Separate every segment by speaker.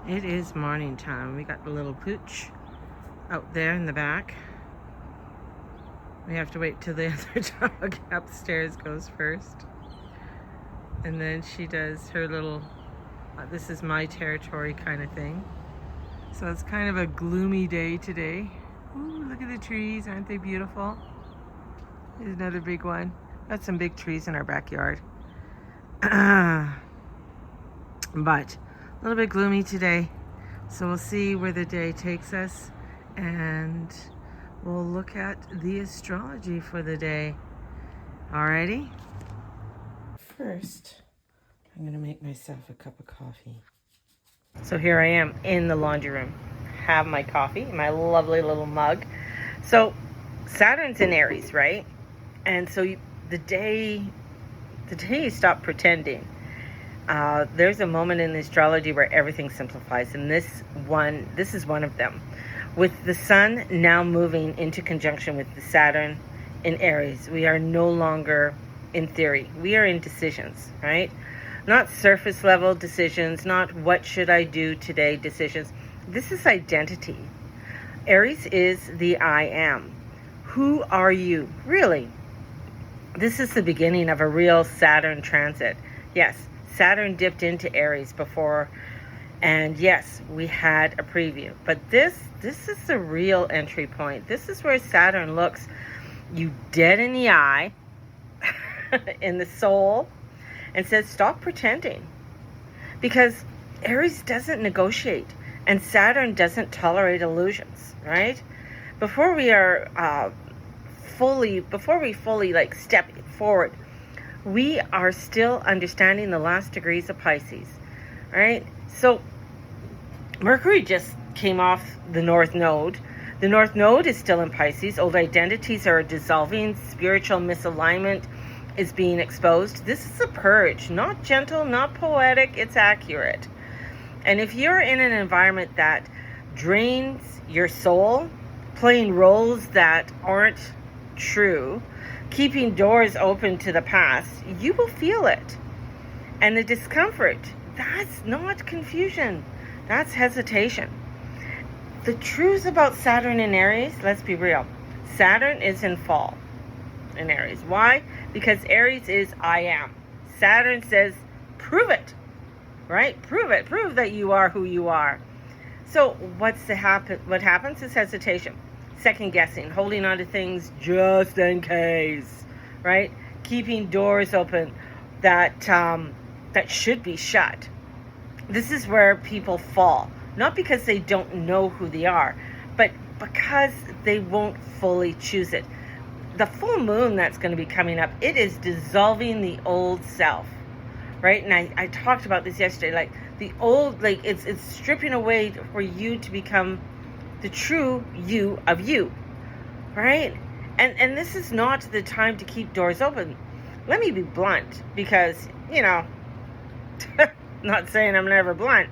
Speaker 1: It is morning time. We got the little pooch out there in the back. We have to wait till the other dog upstairs goes first. And then she does her little, this is my territory kind of thing. So it's kind of a gloomy day today. Ooh, look at the trees. Aren't they beautiful? Here's another big one. Got some big trees in our backyard. But a little bit gloomy today. So we'll see where the day takes us. And we'll look at the astrology for the day. Alrighty? First, I'm going to make myself a cup of coffee. So here I am in the laundry room. Have my coffee, my lovely little mug. So Saturn's in Aries, right? And so the day you stop pretending, there's a moment in the astrology where everything simplifies, and this is one of them. With the sun now moving into conjunction with the Saturn in Aries, we are no longer in theory. We are in decisions, right? Not surface level decisions, not what should I do today decisions. This is identity. Aries is the I am. Who are you? Really? This is the beginning of a real Saturn transit. Yes, Saturn dipped into Aries before, and yes, we had a preview. But this is the real entry point. This is where Saturn looks you dead in the eye, in the soul, and says, stop pretending. Because Aries doesn't negotiate, and Saturn doesn't tolerate illusions, right? Before we fully like step forward, we are still understanding the last degrees of Pisces, right? So Mercury just came off the North Node. The North Node is still in Pisces. Old identities are dissolving. Spiritual misalignment is being exposed. This is a purge, not gentle, not poetic, it's accurate. And if you're in an environment that drains your soul, playing roles that aren't true, keeping doors open to the past, you will feel it. And the discomfort, that's not confusion, that's hesitation. The truth about Saturn in Aries, let's be real, Saturn is in fall in Aries. Why? Because Aries is I am. Saturn says, prove it, right? Prove it. Prove that you are who you are. So what happens is hesitation, second guessing, holding on to things just in case, right? Keeping doors open that should be shut. This is where people fall, not because they don't know who they are, but because they won't fully choose it. The full moon that's going to be coming up, it is dissolving the old self, right? And I talked about this yesterday, like the old, like it's stripping away for you to become the true you of you, right? And this is not the time to keep doors open. Let me be blunt, because, not saying I'm never blunt.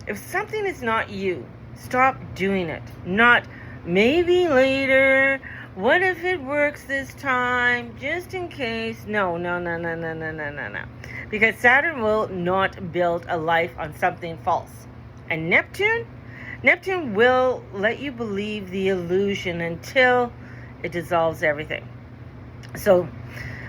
Speaker 1: If something is not you, stop doing it. Not maybe later, what if it works this time, just in case. No. Because Saturn will not build a life on something false. And Neptune will let you believe the illusion until it dissolves everything. So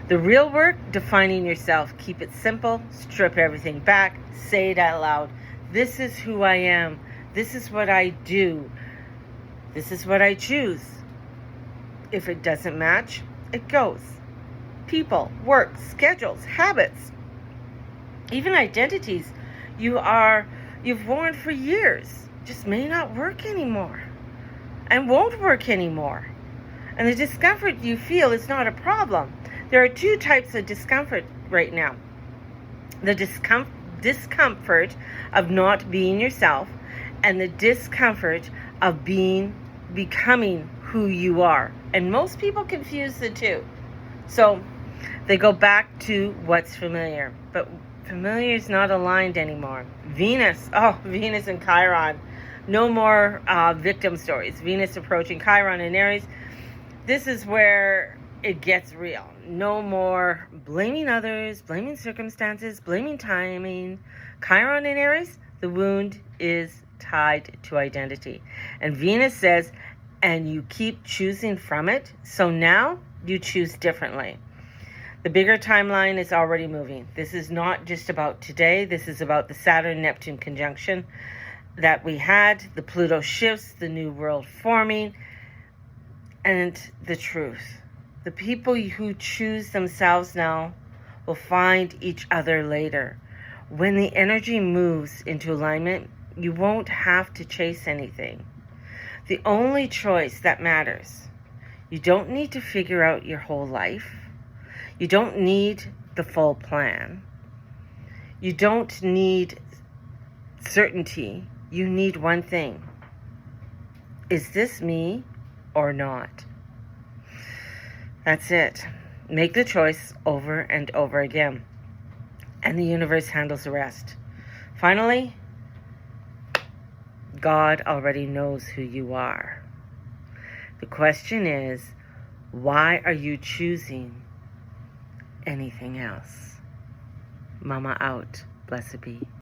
Speaker 1: the real work, defining yourself. Keep it simple, strip everything back, say it out loud. This is who I am. This is what I do. This is what I choose. If it doesn't match, it goes. People, work, schedules, habits, even identities you've worn for years just may not work anymore and won't work anymore. And the discomfort you feel is not a problem. There are two types of discomfort right now. The discomfort of not being yourself, and the discomfort of becoming who you are. And most people confuse the two. So they go back to what's familiar. But familiar is not aligned anymore. Venus and Chiron. No more victim stories. Venus approaching Chiron in Aries. This is where it gets real. No more blaming others, blaming circumstances, blaming timing. Chiron in Aries, The wound is tied to identity. And Venus says, and you keep choosing from it, so now you choose differently. The bigger timeline is already moving. This is not just about today. This is about the Saturn-Neptune conjunction that we had, the Pluto shifts, the new world forming, and the truth. The people who choose themselves now will find each other later. When the energy moves into alignment, you won't have to chase anything. The only choice that matters. You don't need to figure out your whole life. You don't need the full plan. You don't need certainty. You need one thing. Is this me or not? That's it. Make the choice over and over again. And the universe handles the rest. Finally, God already knows who you are. The question is, why are you choosing anything else? Mama out. Blessed be.